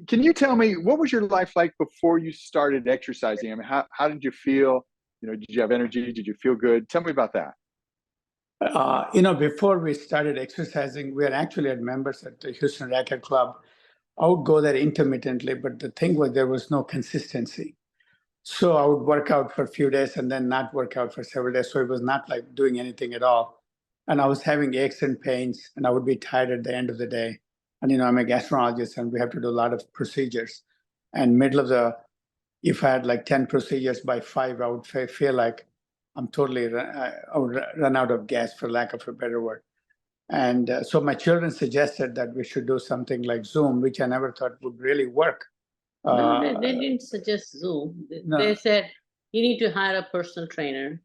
Can you tell me, what was your life like before you started exercising? I mean, how did you feel? Did you have energy? Did you feel good? Tell me about that. Before we started exercising, we are actually members at the Houston Racket Club. I would go there intermittently, but the thing was there was no consistency. So I would work out for a few days and then not work out for several days. So it was not like doing anything at all. And I was having aches and pains, and I would be tired at the end of the day. And, I'm a gastroenterologist, and we have to do a lot of procedures. And if I had like 10 procedures by 5, I would feel like I would run out of gas, for lack of a better word. And so my children suggested that we should do something like Zoom, which I never thought would really work. No, they didn't suggest Zoom. They said you need to hire a personal trainer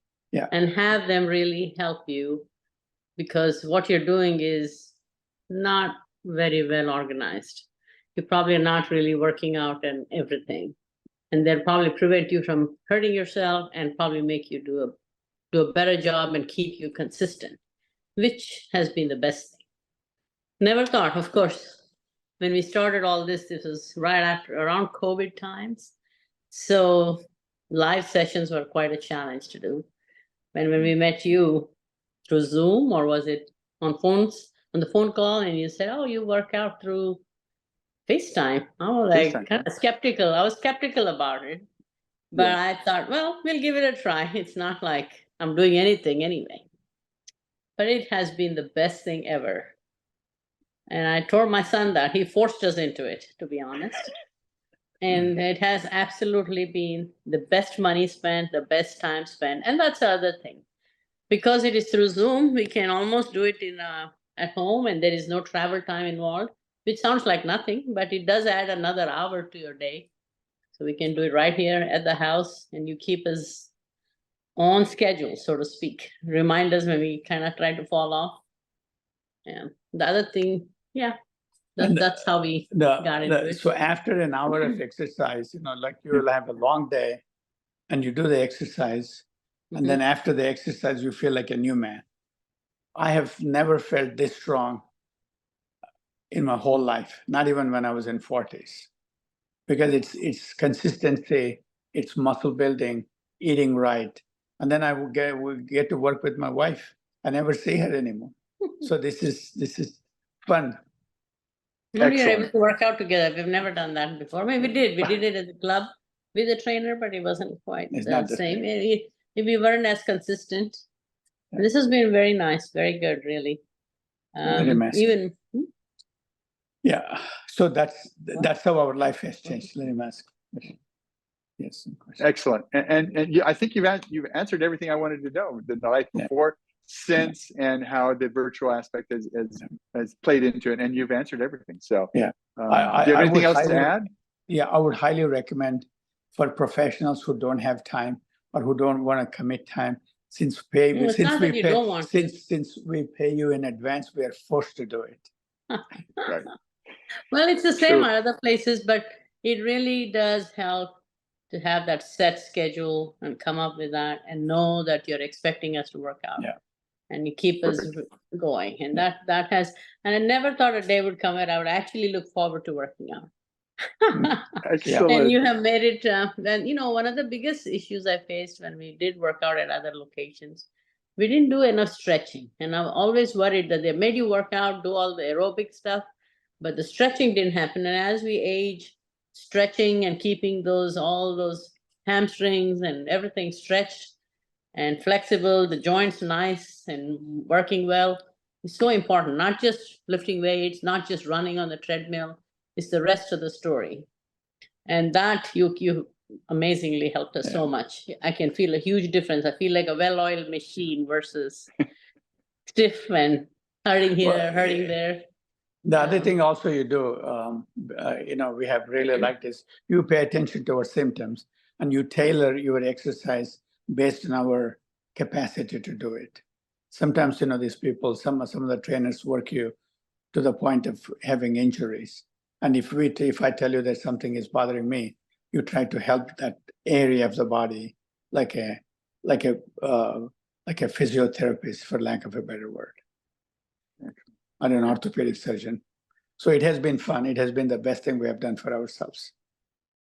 and have them really help you, because what you're doing is not very well organized. You probably are not really working out and everything. And they'll probably prevent you from hurting yourself and probably make you do a better job and keep you consistent, which has been the best thing. Never thought, of course, when we started all this was around COVID times. So live sessions were quite a challenge to do. When we met you through Zoom, or was it on the phone call, and you said, oh, you work out through FaceTime. I was like kind of skeptical. I was skeptical about it. But I thought, well, we'll give it a try. It's not like I'm doing anything anyway. But it has been the best thing ever. And I told my son that. He forced us into it, to be honest. And it has absolutely been the best money spent, the best time spent. And that's the other thing. Because it is through Zoom, we can almost do it at home, and there is no travel time involved, which sounds like nothing, but it does add another hour to your day. So we can do it right here at the house, and you keep us on schedule, so to speak. Remind us when we kind of try to fall off. And the other thing, that's how we got into it. So after an hour of exercise, like you will have a long day and you do the exercise, and then after the exercise, you feel like a new man. I have never felt this strong in my whole life, not even when I was in 40s, because it's consistency, it's muscle building, eating right. And then I would get to work with my wife. I never see her anymore. So this is fun. We were able to work out together. We've never done that before. I mean, we did it at the club with a trainer, but it wasn't quite the same. We weren't as consistent. This has been very nice, very good, really. So that's how our life has changed. Let him ask. Yes. Excellent. And I think you've answered everything I wanted to know. The life before, since, and how the virtual aspect has played into it. And you've answered everything. So do you have anything else to add? Yeah, I would highly recommend for professionals who don't have time or who don't want to commit time. Since we pay you in advance, we are forced to do it. Right. Well, it's the same at other places, but it really does help to have that set schedule and come up with that and know that you're expecting us to work out. Yeah. And you keep us going. And that has, and I never thought a day would come where I would actually look forward to working out. Excellent. And you have made it, and one of the biggest issues I faced when we did work out at other locations, we didn't do enough stretching. And I'm always worried that they made you work out, do all the aerobic stuff, but the stretching didn't happen. And as we age, stretching and keeping all those hamstrings and everything stretched and flexible, the joints nice and working well, is so important. Not just lifting weights, not just running on the treadmill. It's the rest of the story. And that you amazingly helped us so much. I can feel a huge difference. I feel like a well-oiled machine versus stiff and hurting here, hurting there. The other thing also you do, we have really liked is you pay attention to our symptoms and you tailor your exercise based on our capacity to do it. Sometimes, these people, some of the trainers work you to the point of having injuries. And if I tell you that something is bothering me, you try to help that area of the body like a physiotherapist, for lack of a better word. And an orthopedic surgeon. So it has been fun. It has been the best thing we have done for ourselves.